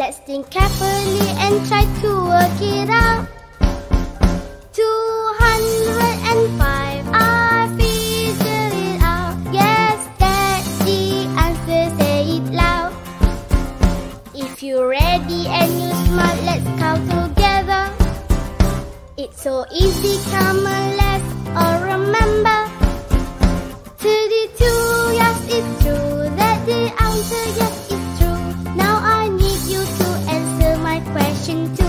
Let's think carefully and try to work it out. 205, I figured it out. Yes, that's the answer, say it loud. If you're ready and you're smart, let's count together. It's so easy, come on, let's all remember. 32, yes, it's true. That the answer, yes, it's true. Now I need you to answer my question too.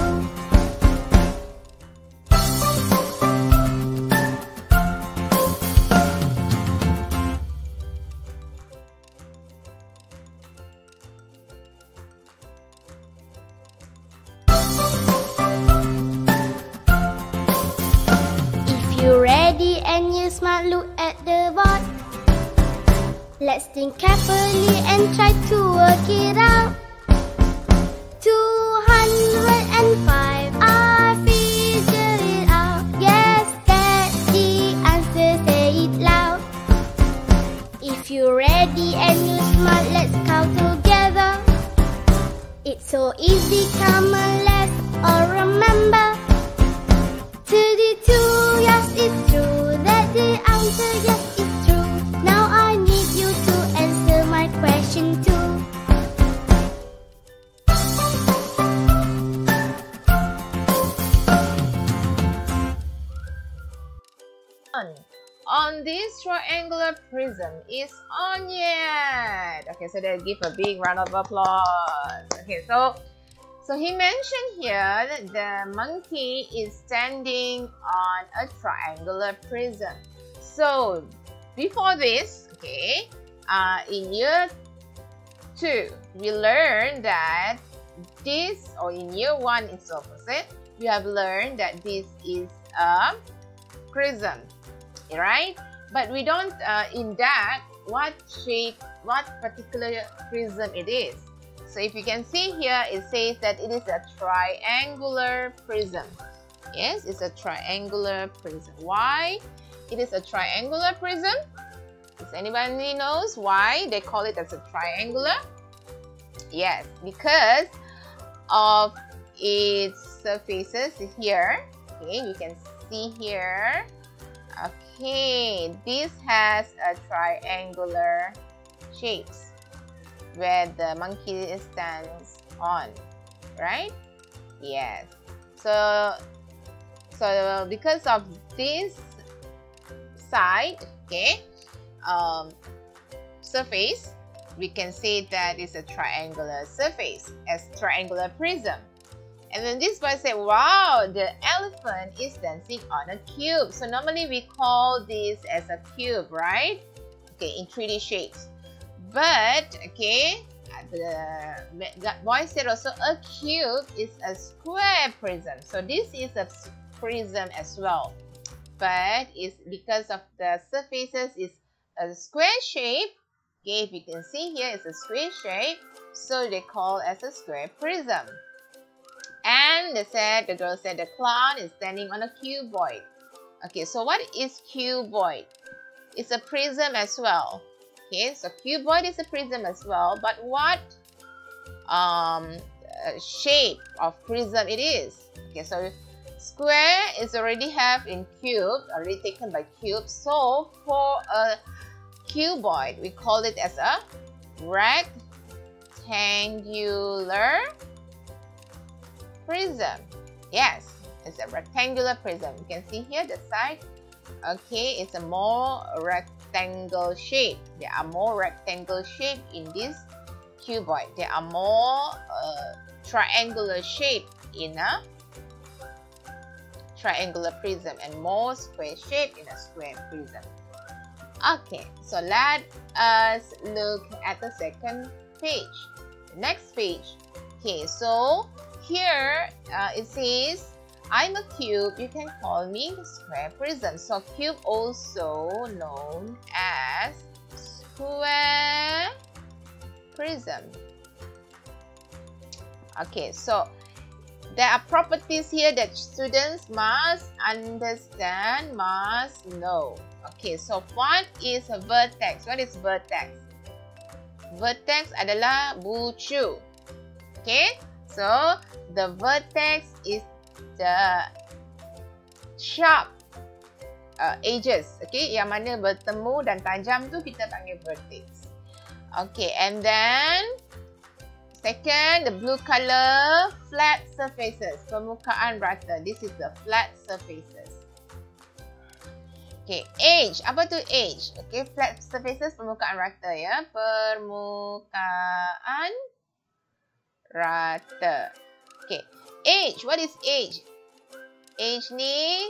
If you're ready and you're smart, look at the board. Let's think carefully and try to work it out. 205, I figured it out. Yes, that's the answer, say it loud. If you're ready and you're smart, let's count together. It's so easy, come on, let's all remember. 32, yes, it's true. That the answer, yes, it's true. Now I need you to answer my question too. On this triangular prism is on yet. Okay, so they give a big round of applause. Okay, so he mentioned here that the monkey is standing on a triangular prism. So before this, okay, in year 2, we learned that this, or in year 1 it's opposite, we have learned that this is a prism, right? But we don't in that what shape, what particular prism it is. So if you can see here, it says that it is a triangular prism. Yes, it's a triangular prism. Why it is a triangular prism? Does anybody knows why they call it as a triangular? Yes, because of its surfaces here. Okay, you can see here. Okay, this has a triangular shapes where the monkey stands on, right? Yes. So because of this side, okay, surface, we can say that it's a triangular surface as triangular prism. And then this boy said, wow, the elephant is dancing on a cube. So normally we call this as a cube, right? Okay, in 3D shapes. But, okay, the boy said also a cube is a square prism. So this is a prism as well. But it's because of the surfaces is a square shape. Okay, if you can see here, it's a square shape. So they call as a square prism. And the girl said the clown is standing on a cuboid. Okay, so what is cuboid? It's a prism as well. Okay, so cuboid is a prism as well, but what shape of prism it is? Okay, so square is already have in cube, already taken by cube. So for a cuboid, we call it as a rectangular prism. Yes, it's a rectangular prism. You can see here the side. Okay, it's a more rectangle shape. There are more rectangle shape in this cuboid. There are more triangular shape in a triangular prism and more square shape in a square prism. Okay, so let us look at the second page. The next page. Okay, so here it says, I'm a cube, you can call me square prism. So cube also known as square prism. Okay, so there are properties here that students must understand, must know. Okay, so what is a vertex? What is vertex? Vertex adalah bucu. Okay, So the vertex is the sharp edges. Okay, yang mana bertemu dan tajam tu kita panggil vertex. Okay, and then second, the blue color, flat surfaces, permukaan rata. This is the flat surfaces. Okay, edge. Apa tu edge? Okay, flat surfaces, permukaan rata ya. Permukaan rata. Okay, edge. What is edge? Edge ni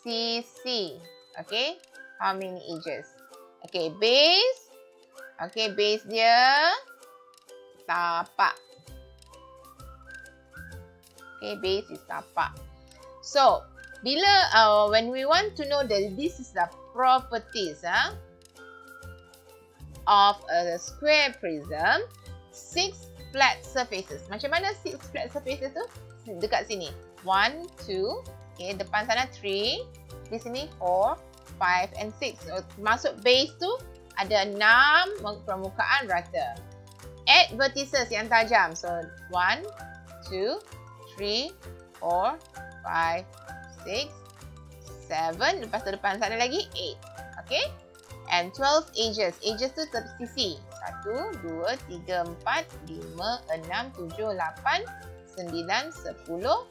CC. Okay, how many edges? Okay, base. Okay, base dia tapak. Okay, base is tapak. So, when we want to know that this is the properties of a square prism, 6 flat surfaces. Macam mana 6 flat surfaces tu? Dekat sini. 1, 2, okay, depan sana 3, di sini 4, 5 and 6. So, masuk base tu ada 6 permukaan rata. Add vertices yang tajam. So 1, 2, 3, 4, 5, 6, 7. Lepas tu depan sana lagi 8. Okay. And 12 edges. Edges tu tersisi. 1, 2, 3, 4, 5, 6, 7, 8, 9, 10, 11, 12.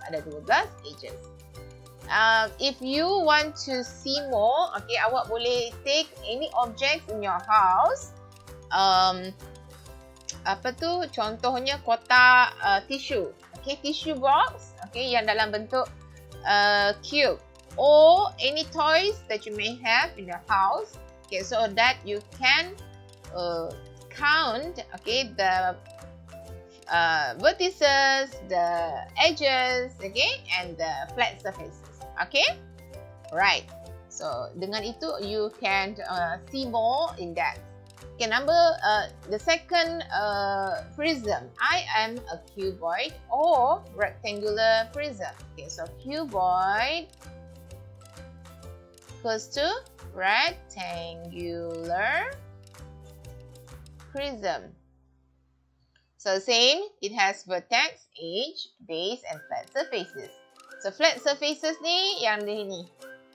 Ada 12 edges. If you want to see more, okay, awak boleh take any objects in your house. Apa tu? Contohnya kotak tisu. Okay, tissue box. Okay, yang dalam bentuk cube. Or any toys that you may have in your house. Okay, so that you can count, okay, the vertices, the edges, okay, and the flat surfaces. Okay, right. So dengan itu you can see more in that. Okay, the second prism. I am a cuboid or rectangular prism. Okay, so cuboid equals to rectangular prism. So same, it has vertex, edge, base and flat surfaces. So flat surfaces ni yang di ni.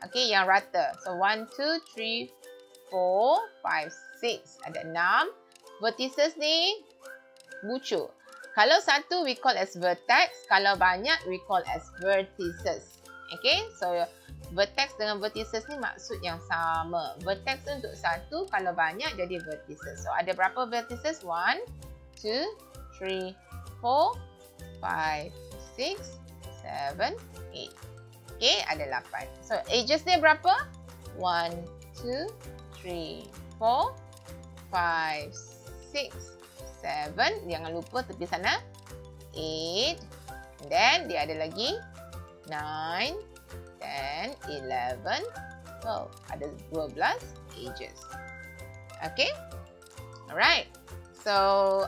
Okay, yang rata. So 1, 2, 3, 4, 5, 6. Ada 6. Vertices ni bucu. Kalau satu we call as vertex. Kalau banyak we call as vertices. Okay, so vertex dengan vertices ni maksud yang sama. Vertex tu untuk satu. Kalau banyak jadi vertices. So ada berapa vertices? 1, 2, 3, 4, 5, 6, 7, 8. Okay, ada 8. So, edges dia berapa? 1, 2, 3, 4, 5, 6, 7. Jangan lupa tepi sana. 8. And then, dia ada lagi 9, 10, 11, 12. Ada 12 edges. Okay? Alright. So,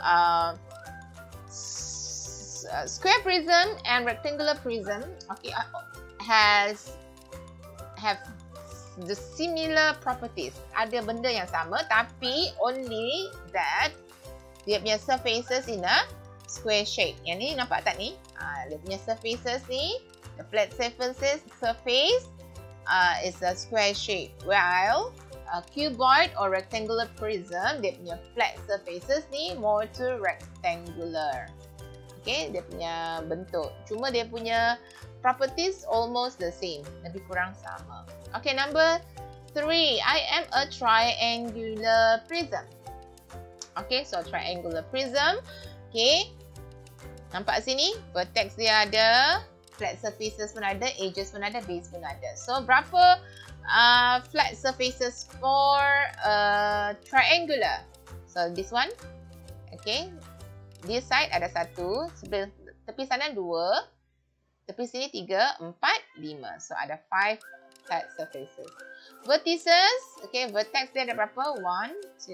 square prism and rectangular prism, okay, have the similar properties. Ada benda yang sama, tapi only that dia punya surfaces in a square shape. Yang ni nampak tak ni? Dia punya surfaces ni, the flat surface is a square shape. While a cuboid or rectangular prism, dia punya flat surfaces ni more to rectangular. Okay, dia punya bentuk. Cuma dia punya properties almost the same. Lebih kurang sama. Okay, number 3. I am a triangular prism. Okay, so triangular prism. Okay. Nampak sini? Vertex dia ada. Flat surfaces pun ada. Edges pun ada. Base pun ada. So, berapa flat surfaces for triangular? So, this one. Okay. This side ada 1, tepi sana 2, tepi sini 3, 4, 5. So ada 5 flat surfaces. Vertices, okay, vertex dia ada berapa? 1, 2,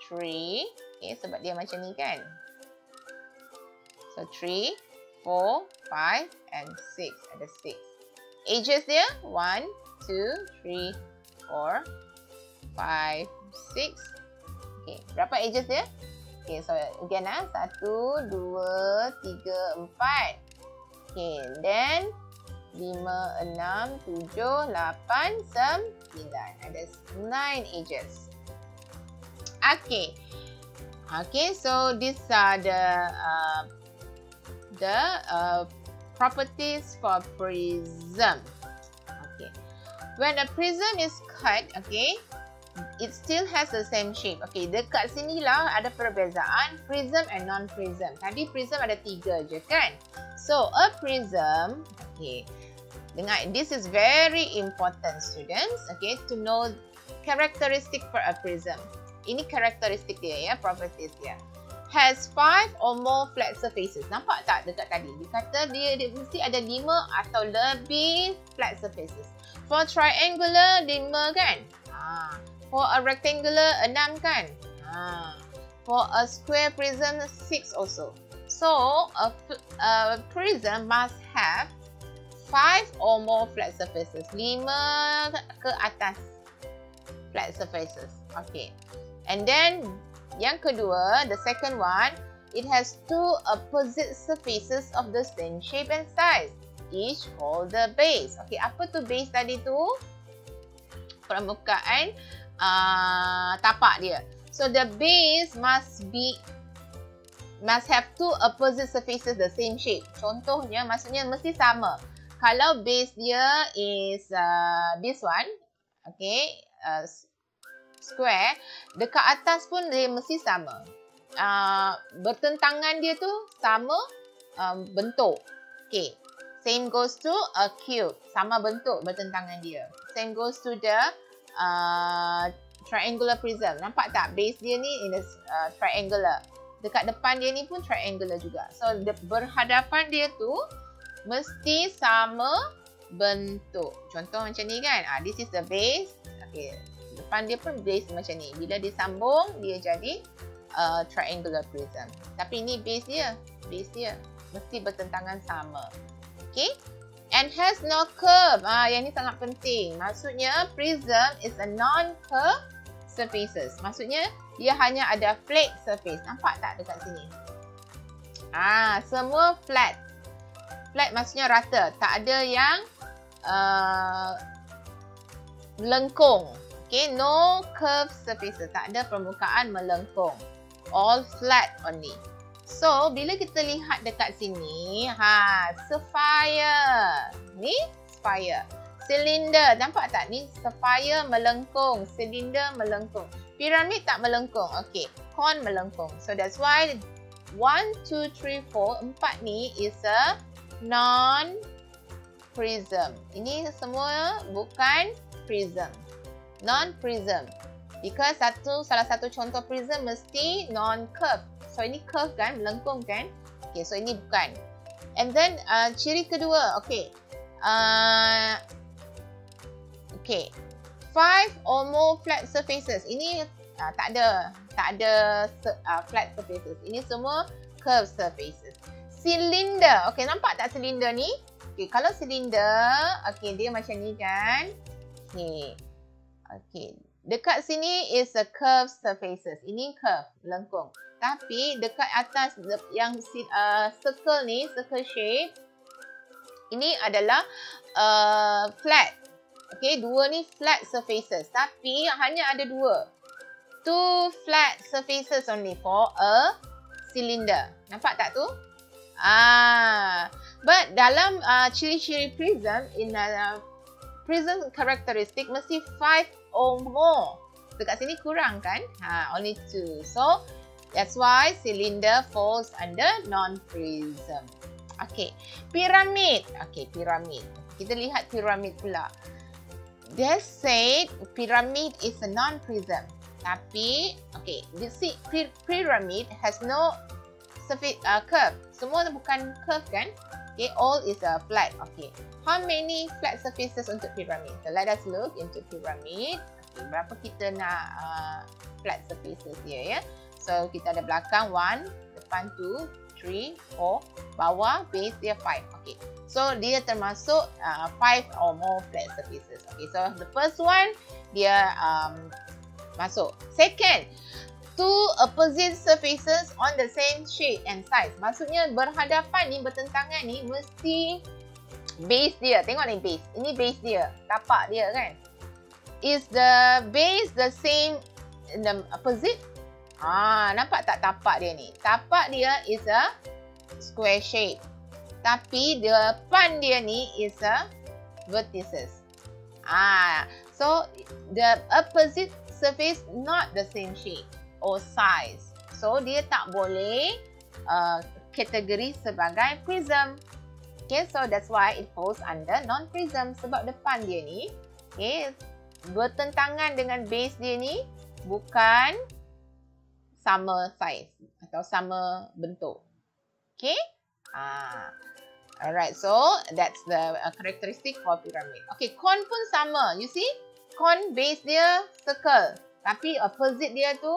3. Okay, sebab dia macam ni kan. So 3, 4, 5 and 6. Ada 6. Edges dia 1, 2, 3, 4, 5, 6. Okay, berapa edges dia? Okay, so again 1, 2, 3, 4. Okay, then 5, 6, 7, 8, 9. Ada 9 edges. Okay. Okay, so these are the properties for prism. Okay. When a prism is cut, okay, it still has the same shape. Okay, dekat sini lah ada perbezaan prism and non-prism. Tadi prism ada 3 je kan? So, a prism, okay, dengar, this is very important students, okay, to know characteristic for a prism. Ini karakteristik dia ya, properties dia. Has 5 or more flat surfaces. Nampak tak dekat tadi? Dia kata dia mesti ada 5 atau lebih flat surfaces. For triangular 5 kan? For a rectangular 6 kan? For a square prism 6 also. So a prism must have 5 or more flat surfaces. 5 ke atas flat surfaces. Okay. And then yang kedua, the second one, it has 2 opposite surfaces of the same shape and size, each called the base. Okay, apa tu base tadi tu? Permukaan tapak dia. So the base must have 2 opposite surfaces the same shape. Contohnya, maksudnya mesti sama. Kalau base dia is this one, okay, square, dekat atas pun dia mesti sama. Bertentangan dia tu sama bentuk. Okay. Same goes to a cube. Sama bentuk bertentangan dia. Same goes to the triangular prism. Nampak tak? Base dia ni in a triangular. Dekat depan dia ni pun triangular juga. So, berhadapan dia tu mesti sama bentuk. Contoh macam ni kan? This is the base. Okay. Depan dia pun base macam ni. Bila disambung, dia jadi triangular prism. Tapi ini base dia. Base dia. Mesti bertentangan sama. Okay. And has no curve. Yang ni sangat penting. Maksudnya, prism is a non-curve surfaces. Maksudnya, dia hanya ada flat surface. Nampak tak dekat sini? Semua flat. Flat maksudnya rata. Tak ada yang melengkung. Okay, no curved surfaces. Tak ada permukaan melengkung. All flat only. So, bila kita lihat dekat sini, sphere. Ni sphere. Cylinder. Nampak tak? Ni sphere melengkung. Cylinder melengkung. Piramid tak melengkung. Okay, cone melengkung. So, that's why 1, 2, 3, 4. 4 ni is a non-prism. Ini semua bukan prism. Non-prism. Because salah satu contoh prism mesti non-curve. So, ini curve kan? Melengkung kan? Okay, so ini bukan. And then, ciri kedua. Okay. Okay. 5 or more flat surfaces. Ini tak ada flat surfaces. Ini semua curved surfaces. Cylinder. Okay, nampak tak cylinder ni? Okay, kalau cylinder, okay, dia macam ni kan? Okay. Okay, dekat sini is a curved surfaces. Ini curve, melengkung. Tapi dekat atas yang circle ni, circle shape, ini adalah flat. Okay, 2 ni flat surfaces. Tapi hanya ada 2. 2 flat surfaces only for a cylinder. Nampak tak tu? But dalam ciri-ciri prism, in prism characteristic mesti 5 or more. Dekat sini kurang kan? Only 2. So, that's why cylinder falls under non-prism. Okay. Pyramid. Okay, pyramid. Kita lihat pyramid pula. They said pyramid is a non-prism. Tapi, okay, you see pyramid has no curve. Semua bukan curve kan? Okay, all is flat. Okay. How many flat surfaces untuk pyramid? So, let us look into pyramid. Okay, berapa kita nak flat surfaces dia ya? So, kita ada belakang 1, depan 2, 3, 4, bawah, base dia 5. Okay. So, dia termasuk 5 or more flat surfaces. Okay, so the first one, dia masuk. Second, two opposite surfaces on the same shape and size. Maksudnya berhadapan ni, bertentangan ni mesti base dia. Tengok ni base. Ini base dia. Tapak dia kan. Is the base the same in the opposite? Nampak tak tapak dia ni? Tapak dia is a square shape. Tapi depan dia ni is a vertices. So the opposite surface not the same shape or size. So dia tak boleh kategori sebagai prism. Okay, so that's why it falls under non-prism. Sebab depan dia ni, okay, bertentangan dengan base dia ni bukan sama size atau sama bentuk. Okay. Alright, so that's the characteristic for pyramid. Okay, cone pun sama. You see? Cone base dia circle. Tapi opposite dia tu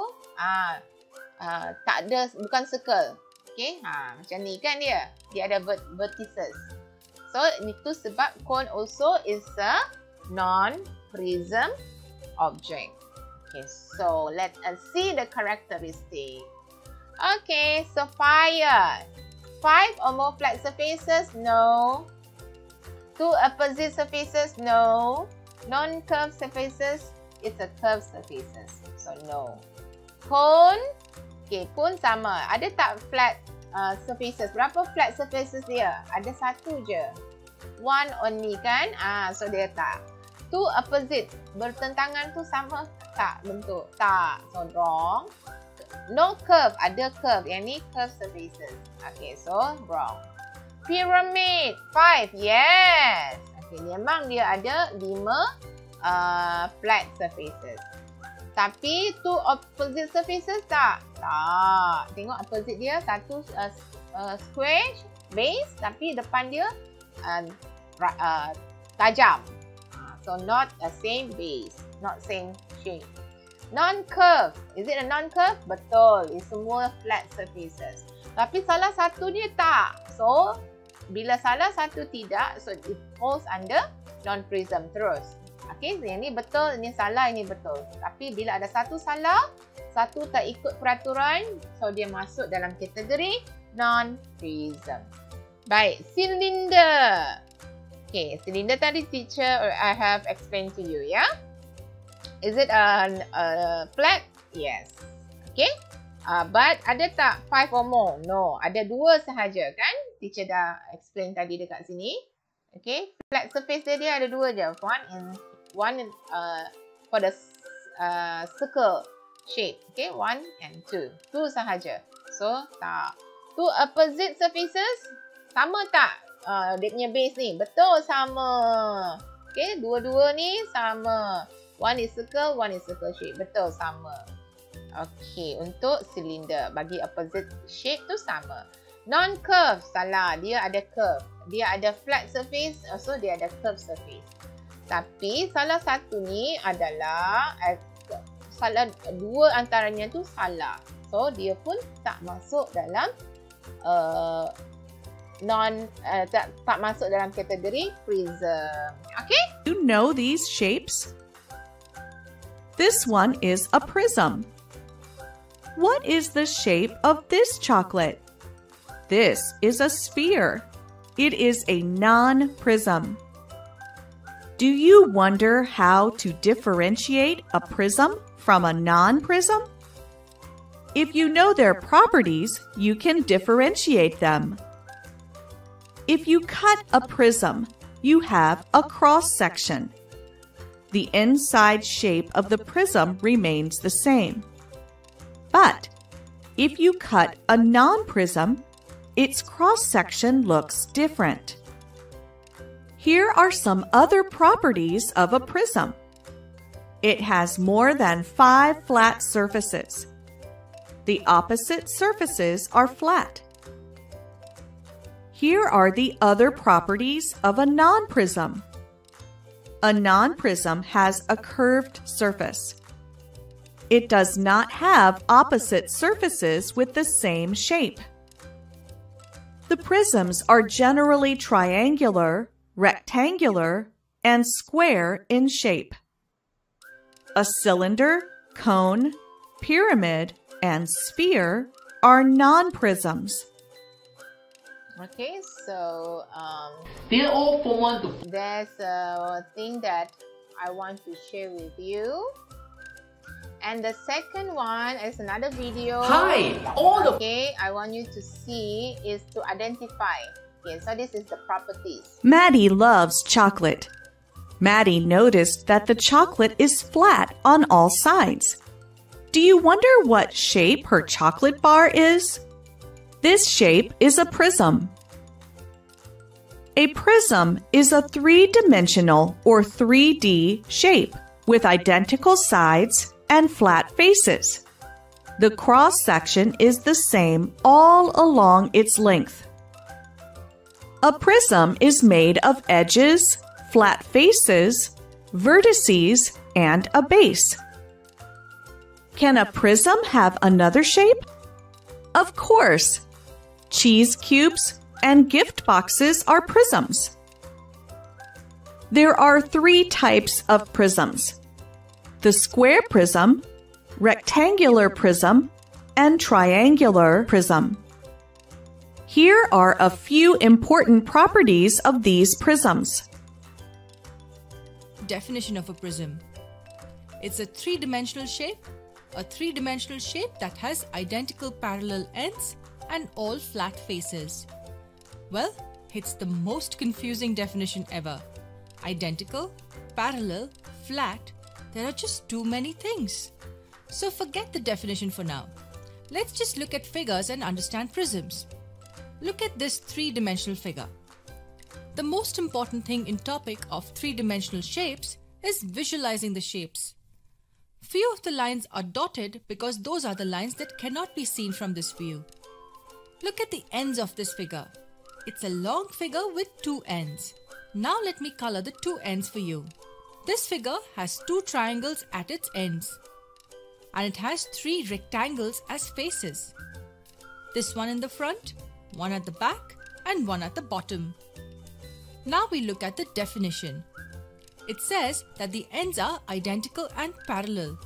tak ada, bukan circle. Okay, macam ni kan dia. Dia ada vertices. So, itu sebab cone also is a non-prism object. Okay, so let us see the characteristic. Okay, so fire. 5 or more flat surfaces? No. 2 opposite surfaces? No. Non-curved surfaces? It's a curved surfaces. So, no. Cone? Okay, pun sama. Ada tak flat surfaces? Berapa flat surfaces dia? Ada satu je. One only kan? So, dia tak. 2 opposite. Bertentangan tu sama tak bentuk? Tak. So, wrong. No curve. Ada curve. Yang ni curve surfaces. Okay, so wrong. Pyramid. 5. Yes. Okay, memang dia ada 5 flat surfaces. Tapi 2 opposite surfaces tak? Tak. Tengok opposite dia. Satu square base. Tapi depan dia tajam. So not a same base. Not same shape. Non-curve. Is it a non-curve? Betul. It's semua flat surfaces. Tapi salah satu dia tak. So, bila salah satu tidak, so it falls under non-prism terus. Okay, yang ni betul, ini salah, ini betul. Tapi bila ada satu salah, satu tak ikut peraturan, so dia masuk dalam kategori non-prism. Baik, cylinder. Okay, cylinder tadi teacher I have explained to you, ya. Is it a flat? Yes. Okay. But ada tak 5 or more? No. Ada 2 sahaja kan? Teacher dah explain tadi dekat sini. Okay. Flat surface dia ada 2 je. One for the circle shape. Okay. 1 and 2. 2 sahaja. So, tak. 2 opposite surfaces. Sama tak? Dia punya base ni. Betul, sama. Okay. Dua-dua ni sama. One is circle, one is circle shape. Betul, sama. Okay, untuk cylinder. Bagi opposite shape tu sama. Non-curve, salah. Dia ada curve. Dia ada flat surface, so dia ada curve surface. Tapi, salah satu ni adalah salah, 2 antaranya tu salah. So, dia pun tak masuk dalam tak masuk dalam kategori prism. Okay? You know these shapes? This one is a prism. What is the shape of this chocolate? This is a sphere. It is a non-prism. Do you wonder how to differentiate a prism from a non-prism? If you know their properties, you can differentiate them. If you cut a prism, you have a cross-section. The inside shape of the prism remains the same. But if you cut a non-prism, its cross-section looks different. Here are some other properties of a prism. It has more than 5 flat surfaces. The opposite surfaces are flat. Here are the other properties of a non-prism. A non-prism has a curved surface. It does not have opposite surfaces with the same shape. The prisms are generally triangular, rectangular, and square in shape. A cylinder, cone, pyramid, and sphere are non-prisms. Okay, so They're all from 1 to 4. there's a thing that I want to share with you. And the second one is another video. Hi, all the Okay, I want you to see is to identify. Okay, so this is the properties. Maddie loves chocolate. Maddie noticed that the chocolate is flat on all sides. Do you wonder what shape her chocolate bar is? This shape is a prism. A prism is a three-dimensional or 3D shape with identical sides and flat faces. The cross-section is the same all along its length. A prism is made of edges, flat faces, vertices, and a base. Can a prism have another shape? Of course. Cheese cubes and gift boxes are prisms. There are 3 types of prisms: the square prism, rectangular prism, and triangular prism. Here are a few important properties of these prisms. Definition of a prism. It's a three-dimensional shape that has identical parallel ends and all flat faces. Well, it's the most confusing definition ever. Identical, parallel, flat, there are just too many things. So forget the definition for now. Let's just look at figures and understand prisms. Look at this three-dimensional figure. The most important thing in topic of three-dimensional shapes is visualizing the shapes. Few of the lines are dotted because those are the lines that cannot be seen from this view. Look at the ends of this figure. It's a long figure with 2 ends. Now let me color the 2 ends for you. This figure has 2 triangles at its ends. And it has 3 rectangles as faces. This one in the front, one at the back, and one at the bottom. Now we look at the definition. It says that the ends are identical and parallel.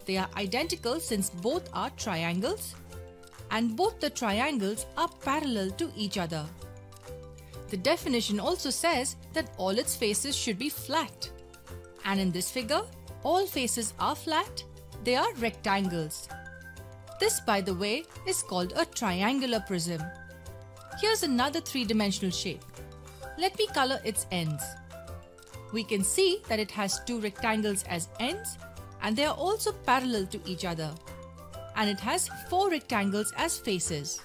They are identical since both are triangles, and both the triangles are parallel to each other. The definition also says that all its faces should be flat. And in this figure, all faces are flat, they are rectangles. This, by the way, is called a triangular prism. Here's another three-dimensional shape. Let me color its ends. We can see that it has 2 rectangles as ends, and they are also parallel to each other. And it has 4 rectangles as faces.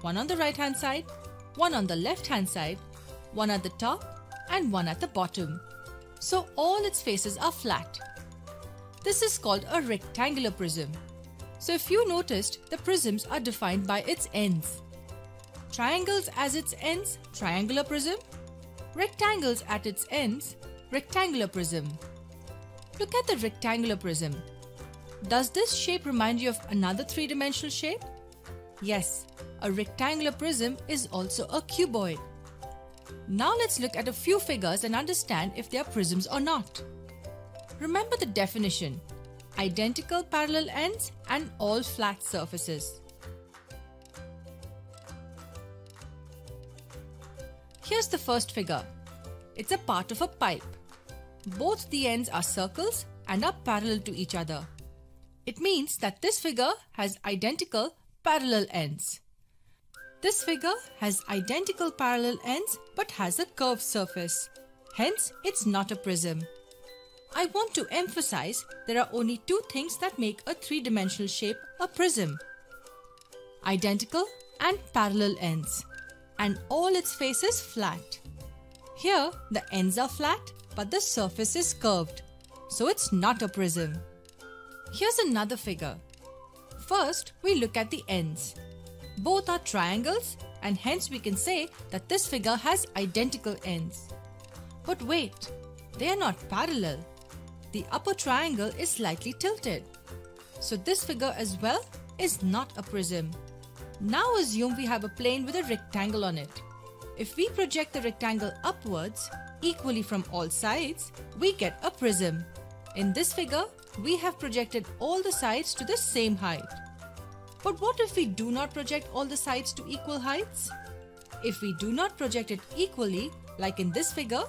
One on the right hand side, one on the left hand side, one at the top, and one at the bottom. So all its faces are flat. This is called a rectangular prism. So if you noticed, the prisms are defined by its ends. Triangles as its ends, triangular prism. Rectangles at its ends, rectangular prism. Look at the rectangular prism. Does this shape remind you of another three-dimensional shape? Yes, a rectangular prism is also a cuboid. Now let's look at a few figures and understand if they are prisms or not. Remember the definition: identical parallel ends and all flat surfaces. Here's the first figure. It's a part of a pipe. Both the ends are circles and are parallel to each other. It means that this figure has identical parallel ends. This figure has identical parallel ends but has a curved surface. Hence, it's not a prism. I want to emphasize there are only 2 things that make a three-dimensional shape a prism: identical and parallel ends, and all its faces flat. Here, the ends are flat, but the surface is curved, so it's not a prism. Here's another figure. First, we look at the ends. Both are triangles, and hence we can say that this figure has identical ends. But wait, they are not parallel. The upper triangle is slightly tilted. So this figure as well is not a prism. Now assume we have a plane with a rectangle on it. If we project the rectangle upwards, equally from all sides, we get a prism. In this figure, we have projected all the sides to the same height. But what if we do not project all the sides to equal heights? If we do not project it equally, like in this figure,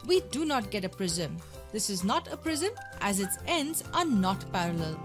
we do not get a prism. This is not a prism as its ends are not parallel.